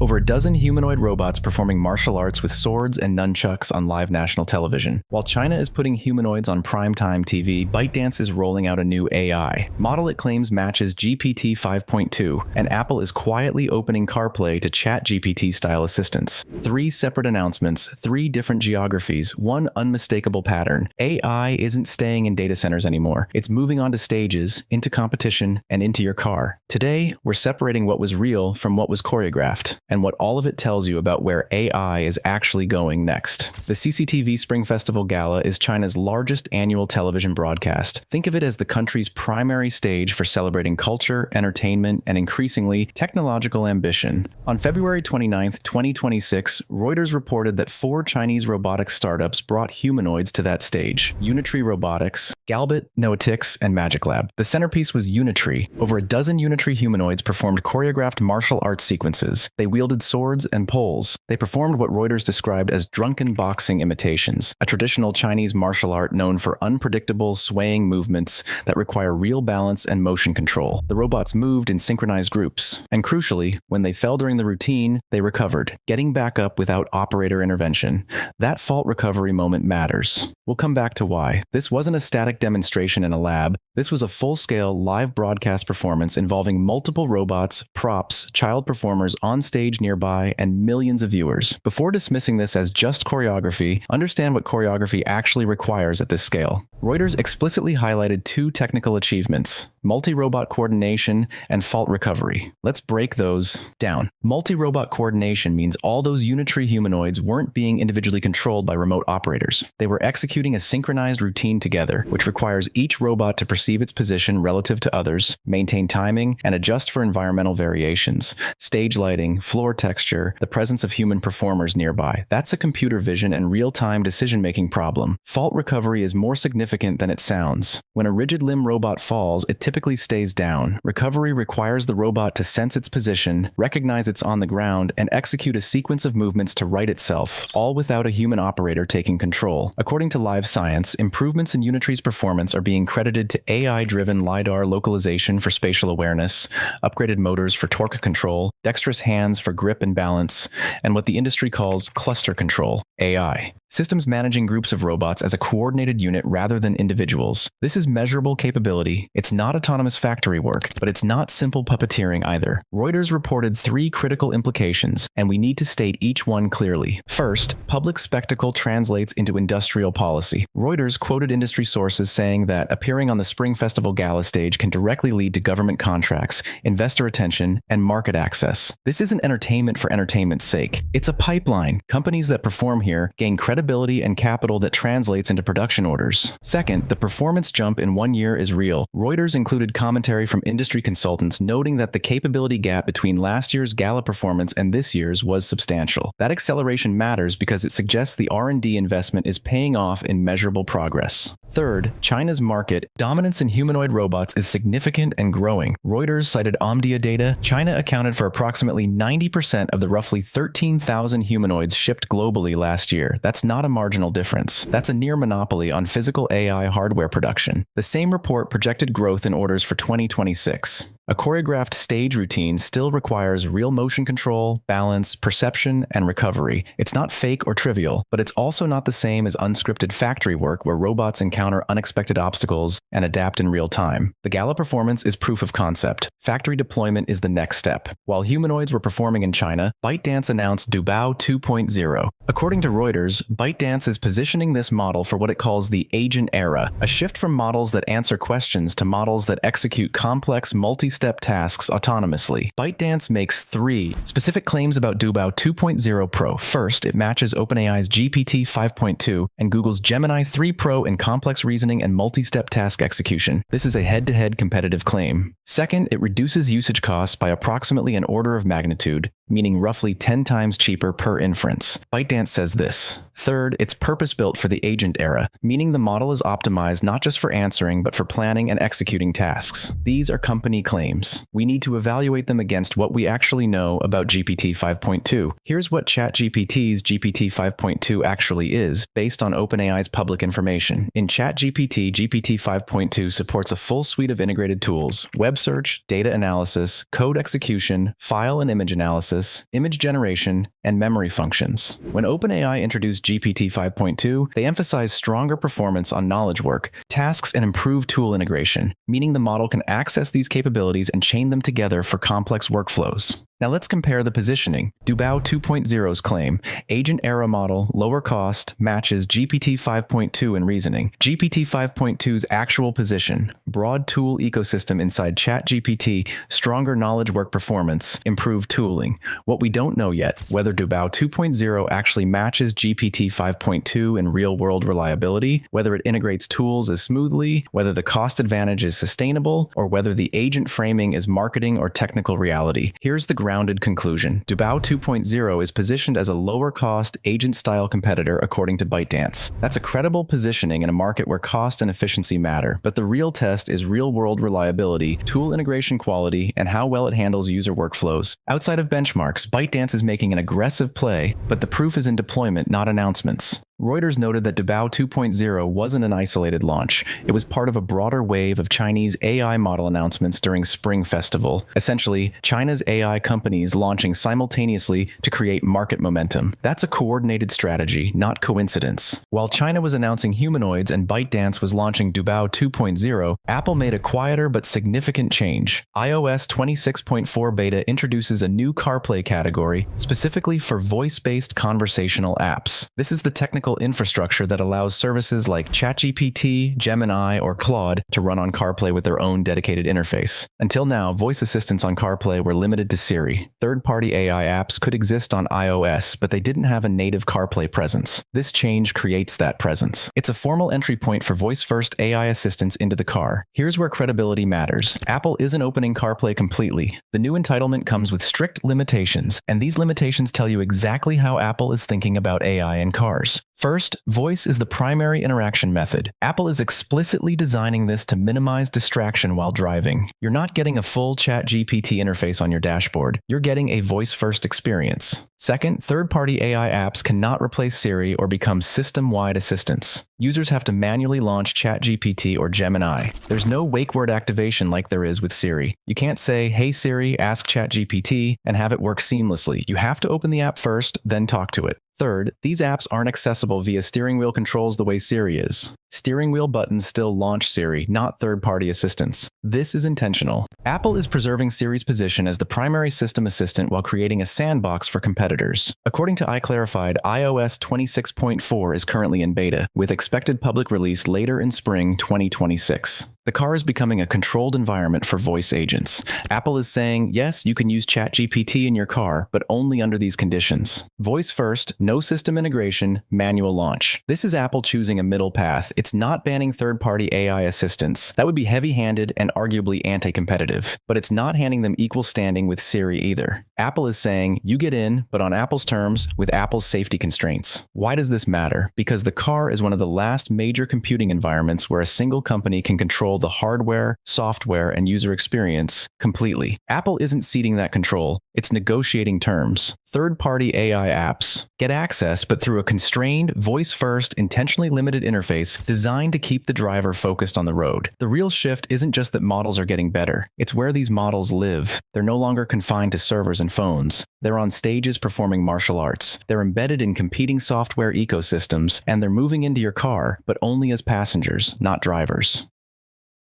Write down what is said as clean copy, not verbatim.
Over a dozen humanoid robots performing martial arts with swords and nunchucks on live national television. While China is putting humanoids on primetime TV, ByteDance is rolling out a new AI model it claims matches GPT 5.2, and Apple is quietly opening CarPlay to ChatGPT-style assistants. 3 separate announcements, 3 different geographies, one unmistakable pattern. AI isn't staying in data centers anymore. It's moving onto stages, into competition, and into your car. Today, we're separating what was real from what was choreographed, and what all of it tells you about where AI is actually going next. The CCTV Spring Festival Gala is China's largest annual television broadcast. Think of it as the country's primary stage for celebrating culture, entertainment, and increasingly, technological ambition. On February 29, 2026, Reuters reported that 4 Chinese robotics startups brought humanoids to that stage. Unitree Robotics, Galbit, Noetix, and Magic Lab. The centerpiece was Unitree. Over a dozen Unitree humanoids performed choreographed martial arts sequences. They wielded swords and poles. They performed what Reuters described as drunken boxing imitations, a traditional Chinese martial art known for unpredictable, swaying movements that require real balance and motion control. The robots moved in synchronized groups, and crucially, when they fell during the routine, they recovered, getting back up without operator intervention. That fault recovery moment matters. We'll come back to why. This wasn't a static demonstration in a lab. This was a full-scale, live broadcast performance involving multiple robots, props, child performers on stage nearby, and millions of viewers. Before dismissing this as just choreography, understand what choreography actually requires at this scale. Reuters explicitly highlighted 2 technical achievements: multi-robot coordination and fault recovery. Let's break those down. Multi-robot coordination means all those Unitree humanoids weren't being individually controlled by remote operators. They were executing a synchronized routine together, which requires each robot to perceive its position relative to others, maintain timing, and adjust for environmental variations, stage lighting, floor texture, the presence of human performers nearby. That's a computer vision and real-time decision-making problem. Fault recovery is more significant than it sounds. When a rigid limb robot falls, it typically stays down. Recovery requires the robot to sense its position, recognize it's on the ground, and execute a sequence of movements to right itself, all without a human operator taking control. According to Live Science, improvements in Unitree's performance are being credited to AI-driven LiDAR localization for spatial awareness, upgraded motors for torque control, dexterous hands for grip and balance, and what the industry calls cluster control, AI. Systems managing groups of robots as a coordinated unit rather than individuals. This is measurable capability. It's not autonomous factory work, but it's not simple puppeteering either. Reuters reported 3 critical implications, and we need to state each one clearly. First, public spectacle translates into industrial policy. Reuters quoted industry sources saying that appearing on the Spring Festival Gala stage can directly lead to government contracts, investor attention, and market access. This isn't entertainment for entertainment's sake. It's a pipeline. Companies that perform here gain credibility and capital that translates into production orders. Second, the performance jump in 1 year is real. Reuters included commentary from industry consultants noting that the capability gap between last year's Gala performance and this year's was substantial. That acceleration matters because it suggests the R&D investment is paying off in measurable progress. Third, China's market dominance in humanoid robots is significant and growing. Reuters cited Omdia data. China accounted for approximately 90% of the roughly 13,000 humanoids shipped globally last year. That's not a marginal difference. That's a near monopoly on physical AI hardware production. The same report projected growth in orders for 2026. A choreographed stage routine still requires real motion control, balance, perception, and recovery. It's not fake or trivial, but it's also not the same as unscripted factory work where robots encounter unexpected obstacles and adapt in real time. The Gala performance is proof of concept. Factory deployment is the next step. While humanoids were performing in China, ByteDance announced Doubao 2.0. According to Reuters, ByteDance is positioning this model for what it calls the agent era, a shift from models that answer questions to models that execute complex multi-step tasks autonomously. ByteDance makes 3 specific claims about Doubao 2.0 Pro. First, it matches OpenAI's GPT 5.2 and Google's Gemini 3 Pro in complex reasoning and multi-step task execution. This is a head-to-head competitive claim. Second, it reduces usage costs by approximately an order of magnitude, meaning roughly 10 times cheaper per inference. ByteDance says this. Third, it's purpose-built for the agent era, meaning the model is optimized not just for answering, but for planning and executing tasks. These are company claims. We need to evaluate them against what we actually know about GPT 5.2. Here's what ChatGPT's GPT 5.2 actually is, based on OpenAI's public information. In ChatGPT, GPT 5.2 supports a full suite of integrated tools: web search, data analysis, code execution, file and image analysis, analysis, image generation, and memory functions. When OpenAI introduced GPT 5.2, they emphasized stronger performance on knowledge work, tasks, and improved tool integration, meaning the model can access these capabilities and chain them together for complex workflows. Now let's compare the positioning. Doubao 2.0's claim, agent era model, lower cost, matches GPT 5.2 in reasoning. GPT 5.2's actual position, broad tool ecosystem inside ChatGPT, stronger knowledge work performance, improved tooling. What we don't know yet, whether Doubao 2.0 actually matches GPT 5.2 in real-world reliability, whether it integrates tools as smoothly, whether the cost advantage is sustainable, or whether the agent framing is marketing or technical reality. Here's the grounded conclusion. Doubao 2.0 is positioned as a lower-cost, agent-style competitor according to ByteDance. That's a credible positioning in a market where cost and efficiency matter, but the real test is real-world reliability, tool integration quality, and how well it handles user workflows. Outside of benchmarks, ByteDance is making an aggressive play, but the proof is in deployment, not announcements. Reuters noted that Doubao 2.0 wasn't an isolated launch. It was part of a broader wave of Chinese AI model announcements during Spring Festival. Essentially, China's AI companies launching simultaneously to create market momentum. That's a coordinated strategy, not coincidence. While China was announcing humanoids and ByteDance was launching Doubao 2.0, Apple made a quieter but significant change. iOS 26.4 beta introduces a new CarPlay category, specifically for voice-based conversational apps. This is the technical infrastructure that allows services like ChatGPT, Gemini, or Claude to run on CarPlay with their own dedicated interface. Until now, voice assistants on CarPlay were limited to Siri. Third-party AI apps could exist on iOS, but they didn't have a native CarPlay presence. This change creates that presence. It's a formal entry point for voice-first AI assistants into the car. Here's where credibility matters. Apple isn't opening CarPlay completely. The new entitlement comes with strict limitations, and these limitations tell you exactly how Apple is thinking about AI in cars. First, voice is the primary interaction method. Apple is explicitly designing this to minimize distraction while driving. You're not getting a full ChatGPT interface on your dashboard. You're getting a voice-first experience. Second, third-party AI apps cannot replace Siri or become system-wide assistants. Users have to manually launch ChatGPT or Gemini. There's no wake-word activation like there is with Siri. You can't say, "Hey Siri, ask ChatGPT," and have it work seamlessly. You have to open the app first, then talk to it. Third, these apps aren't accessible via steering wheel controls the way Siri is. Steering wheel buttons still launch Siri, not third-party assistants. This is intentional. Apple is preserving Siri's position as the primary system assistant while creating a sandbox for competitors. According to iClarified, iOS 26.4 is currently in beta, with expected public release later in spring 2026. The car is becoming a controlled environment for voice agents. Apple is saying, yes, you can use ChatGPT in your car, but only under these conditions. Voice first, no system integration, manual launch. This is Apple choosing a middle path. It's not banning third-party AI assistants. That would be heavy-handed and arguably anti-competitive. But it's not handing them equal standing with Siri either. Apple is saying, you get in, but on Apple's terms, with Apple's safety constraints. Why does this matter? Because the car is one of the last major computing environments where a single company can control the hardware, software, and user experience completely. Apple isn't ceding that control. It's negotiating terms. Third-party AI apps get access, but through a constrained, voice-first, intentionally limited interface designed to keep the driver focused on the road. The real shift isn't just that models are getting better. It's where these models live. They're no longer confined to servers and phones. They're on stages performing martial arts. They're embedded in competing software ecosystems, and they're moving into your car, but only as passengers, not drivers.